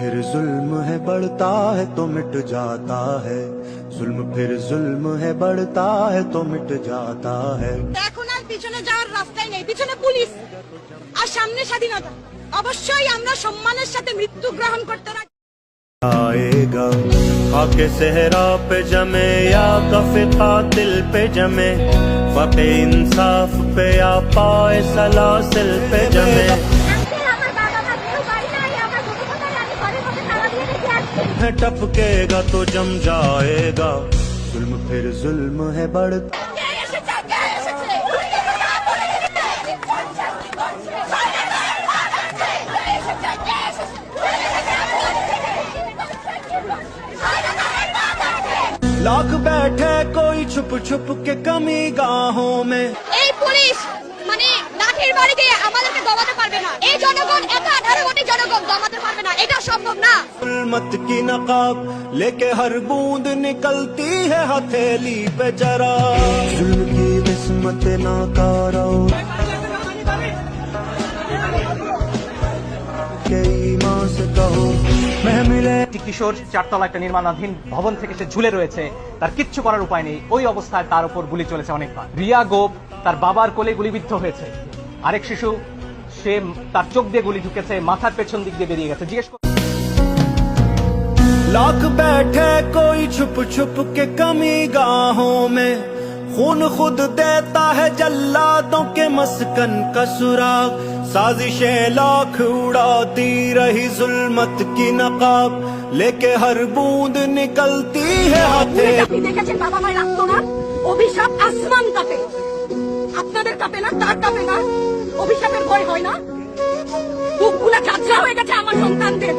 फिर जुल्म है बढ़ता है तो मिट जाता है, जुल्म फिर जुल्म है बढ़ता है तो मिट जाता है। এখন আর পিছনে যাওয়ার রাস্তাই নেই, পিছনে পুলিশ আর সামনে স্বাধীনতা। অবশ্যই আমরা সম্মানের সাথে মৃত্যু গ্রহণ করতে রাজি। आएगा खाके सहरा पे जमे या कफे कातिल पे जमे, फके इंसाफ पे या पाए सलासिल पे जमे। टपकेगा तो जम जाएगा, जुल्म फिर जुल्म है बढ़ता। लाख बैठे कोई छुप छुप के कमी गाहों में। এই পুলিশ মানে লাঠির বাড়ি দিয়ে আমাদেরকে দমাতে পারবে না। এই জনগণ একা 18 কোটি জনগণ দমাতে পারবে না, এটা সম্ভব না। जुल्मत की नकाब लेके हर बूंद निकलती है हथेली पे जरा, जुल्म की किस्मत नाकारा माँ से कहो मैं मिले। একটি কিশোর চারতলা একটা নির্মাণাধীন ভবন থেকে সে ঝুলে রয়েছে, তার কিচ্ছু করার উপায় নেই। ওই অবস্থায় তার উপর গুলি চলেছে অনেকবার। রিয়া গোপ তার বাবার কোলে গুলিবিদ্ধ হয়েছে। আরেক শিশু সে তার চোখ দিয়ে গুলি ঢুকেছে, মাথার পেছন দিক দিয়ে বেরিয়ে গেছে। জিজ্ঞেস लाख बैठे कोई छुप छुप के कमी गाहों में, खून खुद देता है जल्लादों के मस्कन का सुराग, साजिशें लाख उड़ाती रही जुल्मत की नकाब लेके हर बूंद निकलती है हाथे। আপনি দেখেছেন বাবা মায়ের আত্মনা, অভিশাপ আসমান কাঁপে, আপনাদের কাঁপে না? তার কাঁপে না? অভিশাপের ভয় হয় না? বুকগুলা ঝাঁঝরা হয়ে গেছে আমার সন্তানদের।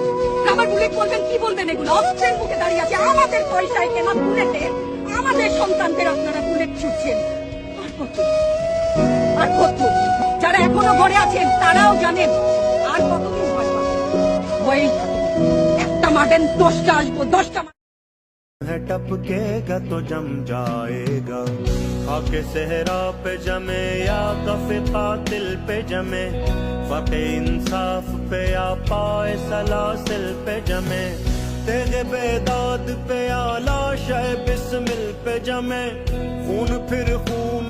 আমার বুলেট বলবেন কি বলবেন? এগুলো অস্ত্রের মুখে দাঁড়িয়ে আছে, আমাদের পয়সায় কেনা বুলেটে আমাদের সন্তানদের আপনারা বুলেট ছুটছেন। আর কত আর কত? যারা এখনো ঘরে আছেন তারাও জানেন আর কতদিন ভয় পাবেন। ভয়েই থাকুন। একটা মারবেন 10টা আসবো, 10টা है टपकेगा तो जम जाएगा, खाके सहरा पे जमे या कफे कातिल पे जमे, फके इंसाफ पे या पाए सलासिल पे जमे, तेरे बेदाद पे या लाश बिस्मिल पे जमे, खून फिर खून